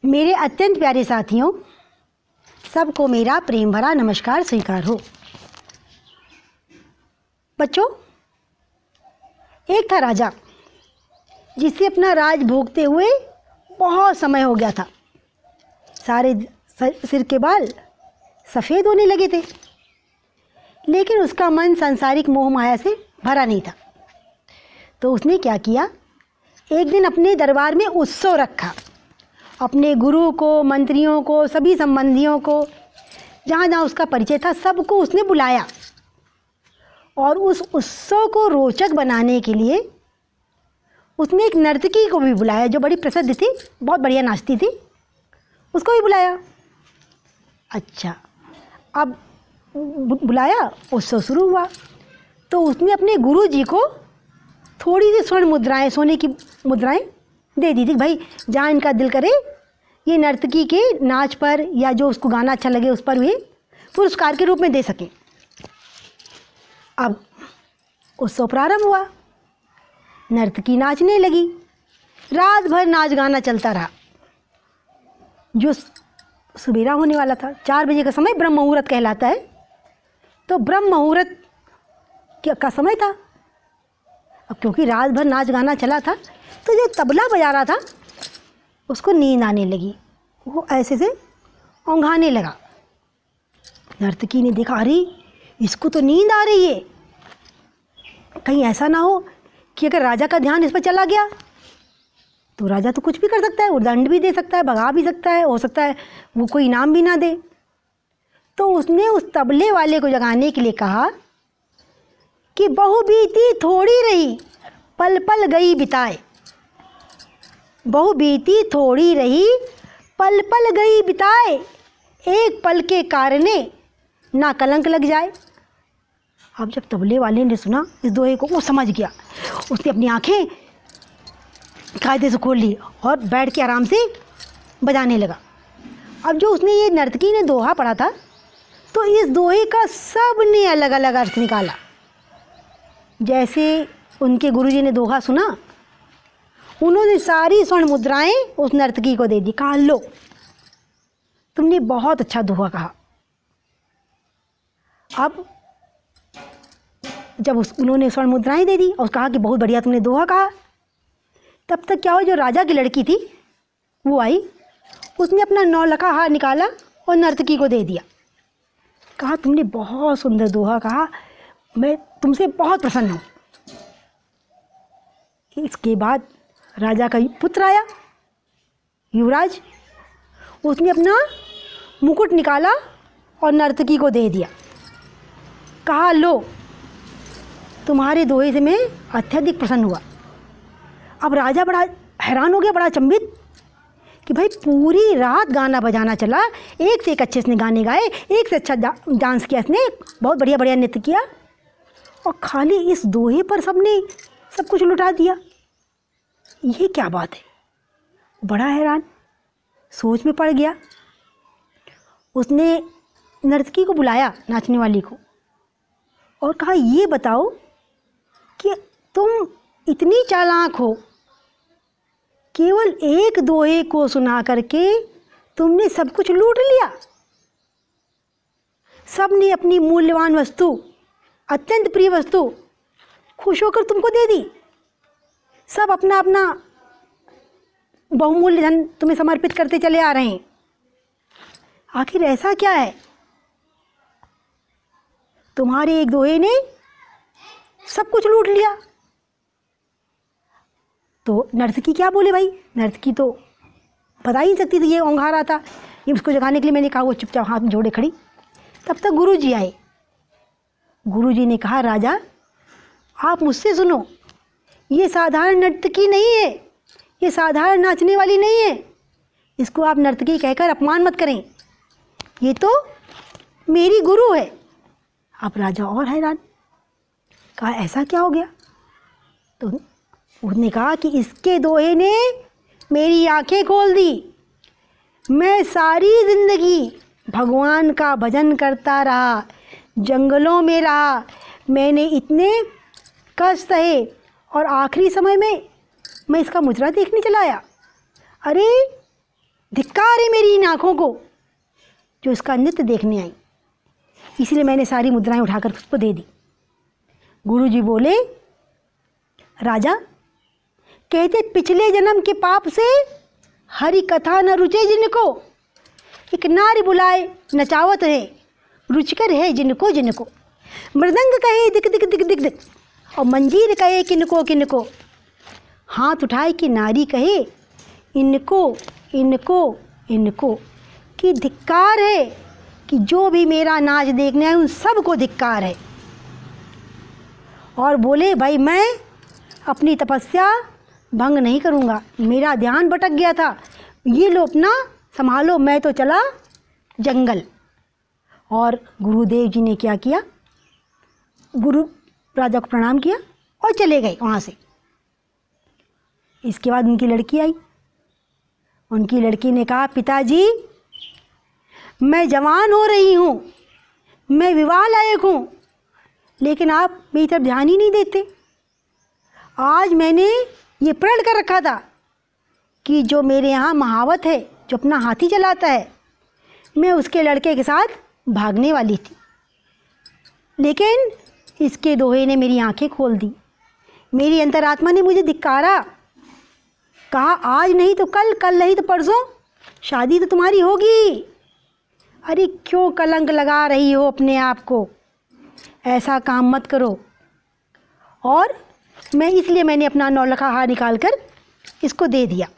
मेरे अत्यंत प्यारे साथियों, सबको मेरा प्रेम भरा नमस्कार स्वीकार हो। बच्चों, एक था राजा जिसे अपना राज भोगते हुए बहुत समय हो गया था। सारे सिर के बाल सफ़ेद होने लगे थे, लेकिन उसका मन सांसारिक मोह माया से भरा नहीं था। तो उसने क्या किया, एक दिन अपने दरबार में उत्सव रखा। अपने गुरु को, मंत्रियों को, सभी संबंधियों को, जहाँ जहाँ उसका परिचय था, सबको उसने बुलाया। और उस उत्सव को रोचक बनाने के लिए उसने एक नर्तकी को भी बुलाया जो बड़ी प्रसिद्ध थी, बहुत बढ़िया नाचती थी, उसको भी बुलाया। अच्छा, अब बुलाया, उत्सव शुरू हुआ। तो उसने अपने गुरु जी को थोड़ी सी स्वर्ण मुद्राएं, सोने की मुद्राएं दे दी थी। भाई, जहाँ इनका दिल करे ये नर्तकी के नाच पर या जो उसको गाना अच्छा लगे उस पर वे पुरस्कार के रूप में दे सकें। अब उत्सव प्रारंभ हुआ, नर्तकी नाचने लगी, रात भर नाच गाना चलता रहा। जो सुबेरा होने वाला था, 4 बजे का समय ब्रह्म मुहूर्त कहलाता है, तो ब्रह्म मुहूर्त का समय था। अब क्योंकि रात भर नाच गाना चला था, तो जो तबला बजा रहा था उसको नींद आने लगी। वो ऐसे से औंघाने लगा। नर्तकी ने देखा, अरे इसको तो नींद आ रही है, कहीं ऐसा ना हो कि अगर राजा का ध्यान इस पर चला गया तो राजा तो कुछ भी कर सकता है, वो दंड भी दे सकता है, भगा भी सकता है, हो सकता है वो कोई इनाम भी ना दे। तो उसने उस तबले वाले को जगाने के लिए कहा कि बहु बीती थोड़ी रही, पल पल गई बिताए। बहु बीती थोड़ी रही, पल पल गई बिताए, एक पल के कारणे ना कलंक लग जाए। अब जब तबले वाले ने सुना इस दोहे को, वो समझ गया। उसने अपनी आंखें कायदे से खोल ली और बैठ के आराम से बजाने लगा। अब जो उसने ये नर्तकी ने दोहा पढ़ा था, तो इस दोहे का सब ने अलग अलग अर्थ निकाला। जैसे उनके गुरुजी ने दोहा सुना, उन्होंने सारी स्वर्ण मुद्राएं उस नर्तकी को दे दी। कहा, लो, तुमने बहुत अच्छा दोहा कहा। अब जब उन्होंने स्वर्ण मुद्राएं दे दी और कहा कि बहुत बढ़िया तुमने दोहा कहा, तब तक क्या हुआ, जो राजा की लड़की थी वो आई, उसने अपना 9 लखा हार निकाला और नर्तकी को दे दिया। कहा, तुमने बहुत सुंदर दोहा कहा, मैं तुमसे बहुत प्रसन्न हूँ। इसके बाद राजा का पुत्र आया, युवराज, उसने अपना मुकुट निकाला और नर्तकी को दे दिया। कहा, लो, तुम्हारे दोहे से मैं अत्यधिक प्रसन्न हुआ। अब राजा बड़ा हैरान हो गया, बड़ा अचंभित कि भाई पूरी रात गाना बजाना चला, एक से एक अच्छे से गाने गाए, एक से अच्छा डांस किया इसने, बहुत बढ़िया बढ़िया नृत्य किया, और खाली इस दोहे पर सबने सब कुछ लुटा दिया। ये क्या बात है? बड़ा हैरान, सोच में पड़ गया। उसने नर्तकी को बुलाया, नाचने वाली को, और कहा, ये बताओ कि तुम इतनी चालाक हो, केवल एक दोहे को सुना करके तुमने सब कुछ लूट लिया। सब ने अपनी मूल्यवान वस्तु, अत्यंत प्रिय वस्तु खुश होकर तुमको दे दी। सब अपना अपना बहुमूल्य धन तुम्हें समर्पित करते चले आ रहे हैं। आखिर ऐसा क्या है? तुम्हारे एक दोहे ने सब कुछ लूट लिया। तो नर्तकी क्या बोले भाई? नर्तकी तो बता ही नहीं सकती थी, ये औंघा रहा था। ये उसको जगाने के लिए मैंने कहा, वो चुपचाप हाथ में जोड़े खड़ी। तब तक गुरुजी आए। गुरुजी ने कहा, राजा, आप मुझसे सुनो, ये साधारण नर्तकी नहीं है, ये साधारण नाचने वाली नहीं है, इसको आप नर्तकी कहकर अपमान मत करें, ये तो मेरी गुरु है। अब राजा और हैरान, कहा, ऐसा क्या हो गया? तो उसने कहा कि इसके दोहे ने मेरी आंखें खोल दी। मैं सारी ज़िंदगी भगवान का भजन करता रहा, जंगलों में रहा, मैंने इतने कष्ट सहे, और आखिरी समय में मैं इसका मुजरा देखने चला आया। अरे, धिक्कार है मेरी इन आँखों को जो इसका नृत्य देखने आई। इसलिए मैंने सारी मुद्राएं उठाकर उसको दे दी। गुरुजी बोले, राजा, कहते पिछले जन्म के पाप से हरि कथा न रुचे जिनको, एक नारी बुलाए नचावत है, रुचिकर है जिनको जिनको। मृदंग कहे दिक दिक दिक दिक दिक, और मंजीर कहे किनको किनको। हाथ उठाए कि नारी कहे इनको इनको इनको। कि धिक्कार है कि जो भी मेरा नाच देखने आए उन सबको धिक्कार है। और बोले, भाई मैं अपनी तपस्या भंग नहीं करूँगा, मेरा ध्यान भटक गया था, ये लो अपना संभालो, मैं तो चला जंगल। और गुरुदेव जी ने क्या किया, गुरु राजा को प्रणाम किया और चले गए वहाँ से। इसके बाद उनकी लड़की आई। उनकी लड़की ने कहा, पिताजी मैं जवान हो रही हूँ, मैं विवाह लायक हूँ, लेकिन आप मेरी तरफ ध्यान ही नहीं देते। आज मैंने ये प्रण कर रखा था कि जो मेरे यहाँ महावत है, जो अपना हाथी चलाता है, मैं उसके लड़के के साथ भागने वाली थी, लेकिन इसके दोहे ने मेरी आंखें खोल दी। मेरी अंतरात्मा ने मुझे धिक्कारा, कहा आज नहीं तो कल, कल नहीं तो परसों शादी तो तुम्हारी होगी। अरे क्यों कलंक लगा रही हो अपने आप को, ऐसा काम मत करो। और मैंने अपना नौलखा हार निकाल कर इसको दे दिया।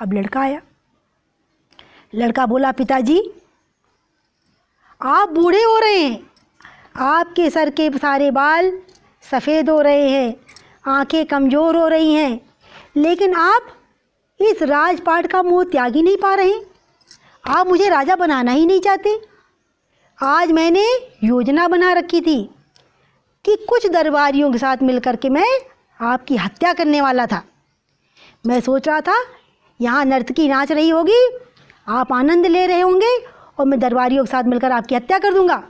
अब लड़का आया। लड़का बोला, पिताजी आप बूढ़े हो रहे हैं, आपके सर के सारे बाल सफ़ेद हो रहे हैं, आंखें कमज़ोर हो रही हैं, लेकिन आप इस राजपाट का मोह त्याग ही नहीं पा रहे। आप मुझे राजा बनाना ही नहीं चाहते। आज मैंने योजना बना रखी थी कि कुछ दरबारियों के साथ मिलकर के मैं आपकी हत्या करने वाला था। मैं सोच रहा था यहाँ नर्तकी नाच रही होगी, आप आनंद ले रहे होंगे, और मैं दरबारियों के साथ मिलकर आपकी हत्या कर दूंगा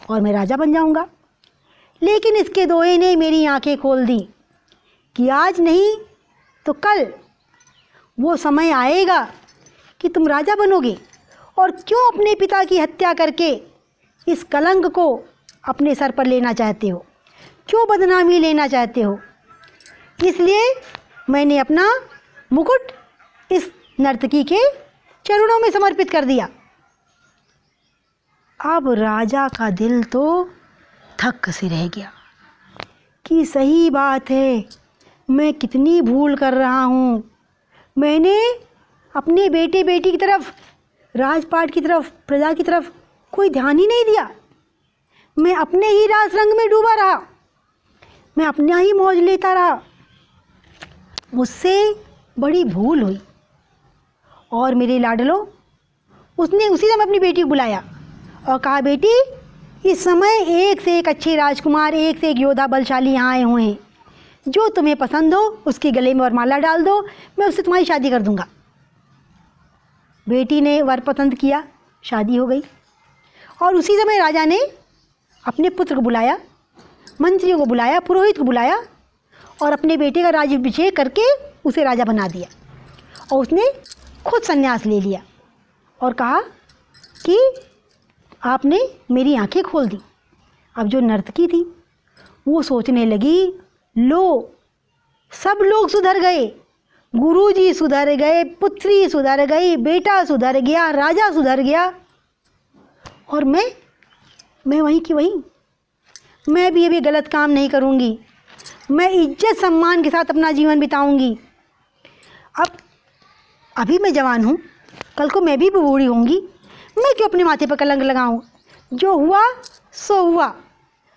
और मैं राजा बन जाऊंगा। लेकिन इसके दोहे ने मेरी आंखें खोल दी कि आज नहीं तो कल वो समय आएगा कि तुम राजा बनोगे, और क्यों अपने पिता की हत्या करके इस कलंक को अपने सर पर लेना चाहते हो, क्यों बदनामी लेना चाहते हो। इसलिए मैंने अपना मुकुट इस नर्तकी के चरणों में समर्पित कर दिया। अब राजा का दिल तो थक से रह गया कि सही बात है, मैं कितनी भूल कर रहा हूँ। मैंने अपने बेटे बेटी की तरफ, राजपाट की तरफ, प्रजा की तरफ कोई ध्यान ही नहीं दिया। मैं अपने ही रास रंग में डूबा रहा, मैं अपना ही मौज लेता रहा। मुझसे बड़ी भूल हुई। और मेरे लाडलो, उसने उसी समय अपनी बेटी को बुलाया और कहा, बेटी इस समय एक से एक अच्छे राजकुमार, एक से एक योद्धा बलशाली यहाँ आए हुए हैं, जो तुम्हें पसंद हो उसके गले में वरमाला डाल दो, मैं उससे तुम्हारी शादी कर दूंगा। बेटी ने वर पसंद किया, शादी हो गई। और उसी समय राजा ने अपने पुत्र को बुलाया, मंत्रियों को बुलाया, पुरोहित को बुलाया और अपने बेटे का राज्याभिषेक करके उसे राजा बना दिया। और उसने खुद संन्यास ले लिया और कहा कि आपने मेरी आंखें खोल दी। अब जो नर्तकी थी वो सोचने लगी, लो सब लोग सुधर गए, गुरुजी सुधर गए, पुत्री सुधर गई, बेटा सुधर गया, राजा सुधर गया, और मैं वहीं की वहीं। मैं भी अभी गलत काम नहीं करूँगी, मैं इज्जत सम्मान के साथ अपना जीवन बिताऊँगी। अभी मैं जवान हूँ, कल को मैं भी बूढ़ी होंगी, मैं क्यों अपने माथे पर कलंक लगाऊँ। जो हुआ सो हुआ।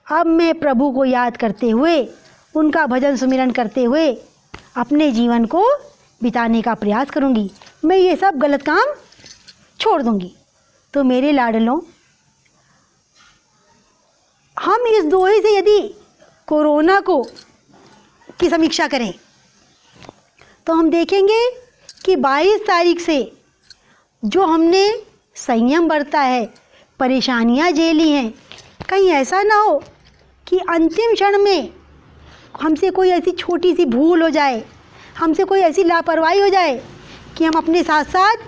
अब मैं प्रभु को याद करते हुए, उनका भजन सुमिरन करते हुए अपने जीवन को बिताने का प्रयास करूँगी। मैं ये सब गलत काम छोड़ दूँगी। तो मेरे लाडलों, हम इस दोहे से यदि कोरोना की समीक्षा करें तो हम देखेंगे कि 22 तारीख से जो हमने संयम बरता है, परेशानियां झेली हैं, कहीं ऐसा ना हो कि अंतिम क्षण में हमसे कोई ऐसी छोटी सी भूल हो जाए, हमसे कोई ऐसी लापरवाही हो जाए कि हम अपने साथ साथ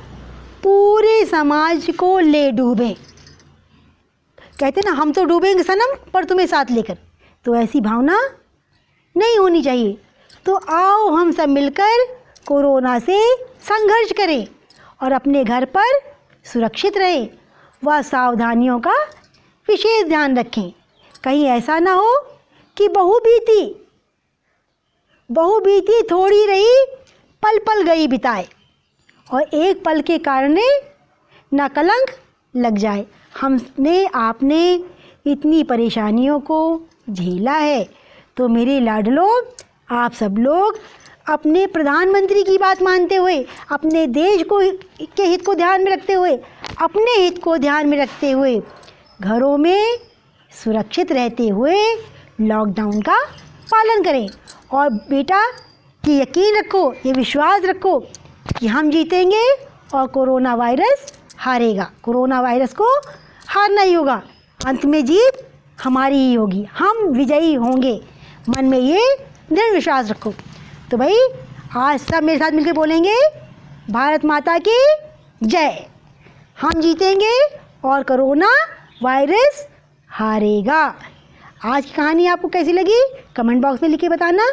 पूरे समाज को ले डूबे। कहते ना, हम तो डूबेंगे सनम पर तुम्हें साथ लेकर, तो ऐसी भावना नहीं होनी चाहिए। तो आओ हम सब मिलकर कोरोना से संघर्ष करें और अपने घर पर सुरक्षित रहें व सावधानियों का विशेष ध्यान रखें। कहीं ऐसा ना हो कि बहु बीती थोड़ी रही, पल पल गई बिताए, और एक पल के कारण ना कलंक लग जाए। हमने आपने इतनी परेशानियों को झेला है, तो मेरे लाडलों, आप सब लोग अपने प्रधानमंत्री की बात मानते हुए, अपने देश को के हित को ध्यान में रखते हुए, अपने हित को ध्यान में रखते हुए घरों में सुरक्षित रहते हुए लॉकडाउन का पालन करें। और बेटा, ये यकीन रखो, ये विश्वास रखो कि हम जीतेंगे और कोरोना वायरस हारेगा। कोरोना वायरस को हारना ही होगा, अंत में जीत हमारी ही होगी, हम विजयी होंगे। मन में ये दृढ़ विश्वास रखो। तो भाई आज सब मेरे साथ मिलकर बोलेंगे, भारत माता की जय। हम जीतेंगे और कोरोना वायरस हारेगा। आज की कहानी आपको कैसी लगी कमेंट बॉक्स में लिख के बताना।